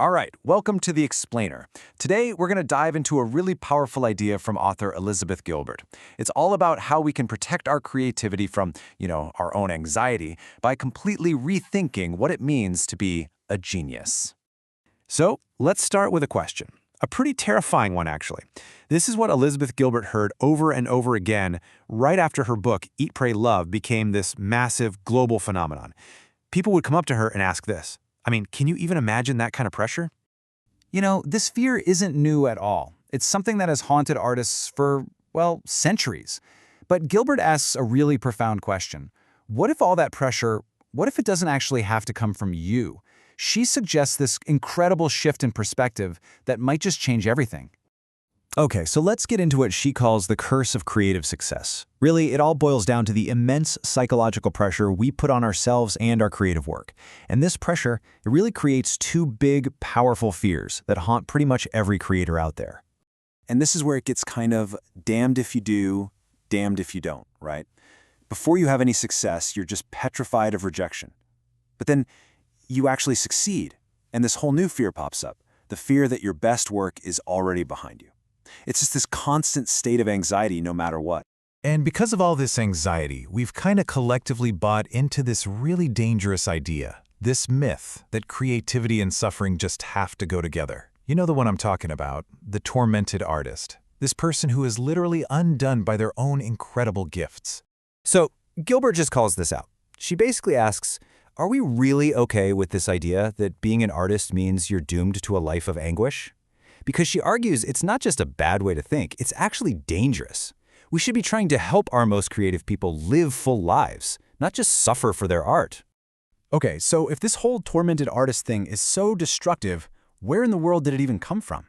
All right, welcome to The Explainer. Today, we're going to dive into a really powerful idea from author Elizabeth Gilbert. It's all about how we can protect our creativity from, our own anxiety by completely rethinking what it means to be a genius. So, let's start with a question. A pretty terrifying one, actually. This is what Elizabeth Gilbert heard over and over again right after her book, Eat, Pray, Love, became this massive global phenomenon. People would come up to her and ask this. Can you even imagine that kind of pressure? This fear isn't new at all. It's something that has haunted artists for, centuries. But Gilbert asks a really profound question. What if all that pressure, what if it doesn't actually have to come from you? She suggests this incredible shift in perspective that might just change everything. Okay, so let's get into what she calls the curse of creative success. Really, it all boils down to the immense psychological pressure we put on ourselves and our creative work. And this pressure, it really creates two big, powerful fears that haunt pretty much every creator out there. And this is where it gets kind of damned if you do, damned if you don't, right? Before you have any success, you're just petrified of rejection. But then you actually succeed, and this whole new fear pops up, the fear that your best work is already behind you. It's just this constant state of anxiety no matter what. And because of all this anxiety, we've kind of collectively bought into this really dangerous idea, this myth that creativity and suffering just have to go together. You know the one I'm talking about, the tormented artist. This person who is literally undone by their own incredible gifts. So Gilbert just calls this out. She basically asks, are we really okay with this idea that being an artist means you're doomed to a life of anguish? Because she argues it's not just a bad way to think, it's actually dangerous. We should be trying to help our most creative people live full lives, not just suffer for their art. Okay, so if this whole tormented artist thing is so destructive, where in the world did it even come from?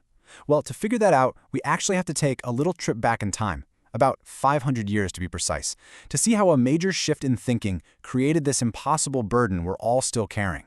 Well, to figure that out, we actually have to take a little trip back in time, about 500 years to be precise, to see how a major shift in thinking created this impossible burden we're all still carrying.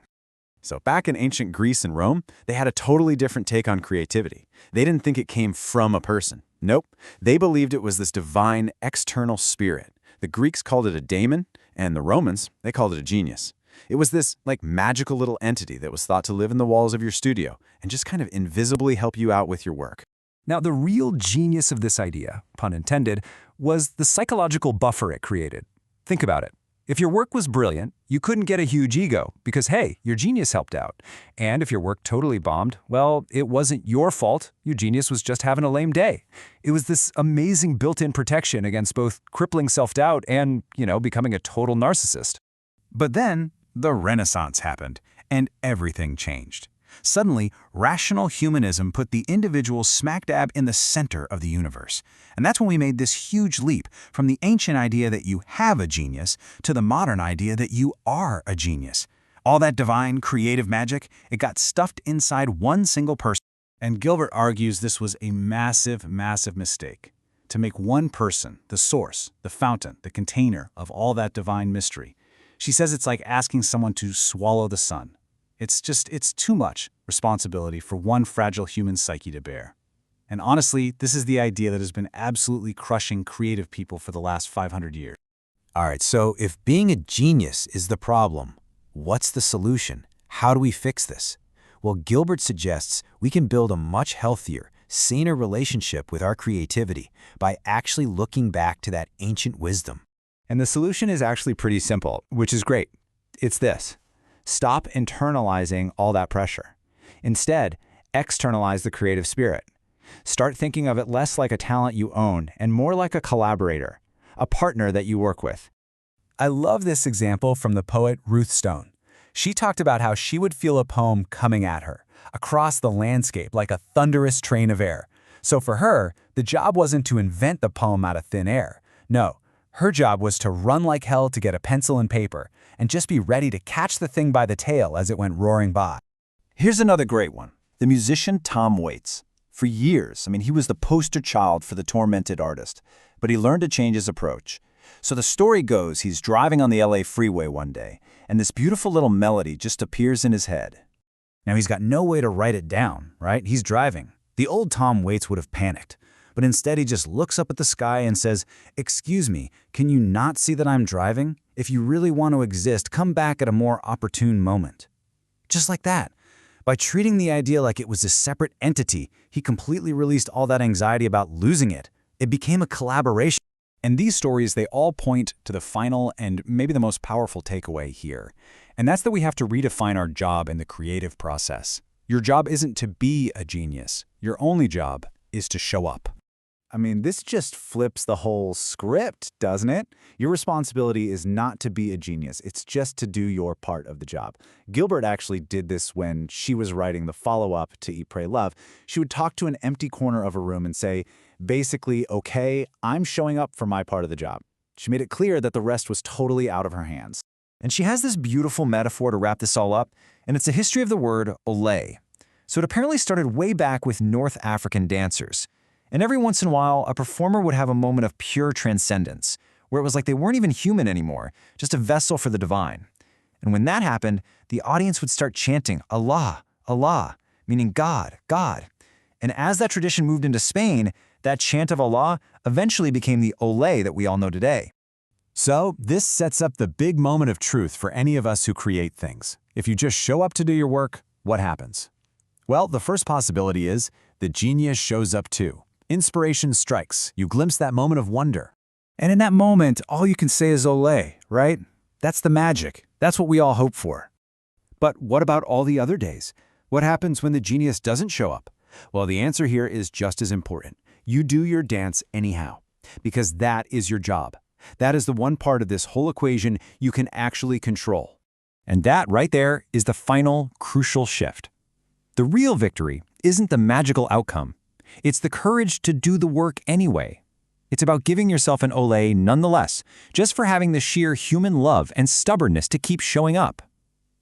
So back in ancient Greece and Rome, they had a totally different take on creativity. They didn't think it came from a person. Nope. They believed it was this divine external spirit. The Greeks called it a daemon, and the Romans, they called it a genius. It was this magical little entity that was thought to live in the walls of your studio and just kind of invisibly help you out with your work. Now, the real genius of this idea, pun intended, was the psychological buffer it created. Think about it. If your work was brilliant, you couldn't get a huge ego because, hey, your genius helped out. And if your work totally bombed, well, it wasn't your fault. Your genius was just having a lame day. It was this amazing built-in protection against both crippling self-doubt and, becoming a total narcissist. But then the Renaissance happened, and everything changed. Suddenly, rational humanism put the individual smack dab in the center of the universe. And that's when we made this huge leap from the ancient idea that you have a genius to the modern idea that you are a genius. All that divine, creative magic, it got stuffed inside one single person. And Gilbert argues this was a massive, massive mistake. To make one person the source, the fountain, the container of all that divine mystery. She says it's like asking someone to swallow the sun. It's too much responsibility for one fragile human psyche to bear. And honestly, this is the idea that has been absolutely crushing creative people for the last 500 years. All right, so if being a genius is the problem, what's the solution? How do we fix this? Well, Gilbert suggests we can build a much healthier, saner relationship with our creativity by actually looking back to that ancient wisdom. And the solution is actually pretty simple, which is great. It's this. Stop internalizing all that pressure. Instead, externalize the creative spirit. Start thinking of it less like a talent you own and more like a collaborator, a partner that you work with. I love this example from the poet Ruth Stone. She talked about how she would feel a poem coming at her, across the landscape like a thunderous train of air. So for her, the job wasn't to invent the poem out of thin air. No, her job was to run like hell to get a pencil and paper and just be ready to catch the thing by the tail as it went roaring by. Here's another great one. The musician Tom Waits. For years, he was the poster child for the tormented artist, but he learned to change his approach. So the story goes he's driving on the LA freeway one day, and this beautiful little melody just appears in his head. Now he's got no way to write it down, right? He's driving. The old Tom Waits would have panicked. But instead he just looks up at the sky and says, "Excuse me, can you not see that I'm driving? If you really want to exist, come back at a more opportune moment." Just like that. By treating the idea like it was a separate entity, he completely released all that anxiety about losing it. It became a collaboration. And these stories, they all point to the final and maybe the most powerful takeaway here. And that's that we have to redefine our job in the creative process. Your job isn't to be a genius. Your only job is to show up. I mean, this just flips the whole script, doesn't it? Your responsibility is not to be a genius. It's just to do your part of the job. Gilbert actually did this when she was writing the follow-up to Eat, Pray, Love. She would talk to an empty corner of a room and say, basically, okay, I'm showing up for my part of the job. She made it clear that the rest was totally out of her hands. And she has this beautiful metaphor to wrap this all up, and it's a history of the word ole. So it apparently started way back with North African dancers. And every once in a while, a performer would have a moment of pure transcendence, where it was like they weren't even human anymore, just a vessel for the divine. And when that happened, the audience would start chanting, Allah, Allah, meaning God, God. And as that tradition moved into Spain, that chant of Allah eventually became the ole that we all know today. So this sets up the big moment of truth for any of us who create things. If you just show up to do your work, what happens? Well, the first possibility is the genius shows up too. Inspiration strikes. You glimpse that moment of wonder. And in that moment, all you can say is ole, right? That's the magic. That's what we all hope for. But what about all the other days? What happens when the genius doesn't show up? Well, the answer here is just as important. You do your dance anyhow, because that is your job. That is the one part of this whole equation you can actually control. And that right there is the final, crucial shift. The real victory isn't the magical outcome. It's the courage to do the work anyway. It's about giving yourself an ole nonetheless, just for having the sheer human love and stubbornness to keep showing up.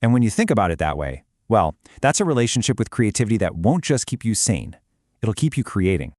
And when you think about it that way, well, that's a relationship with creativity that won't just keep you sane. It'll keep you creating.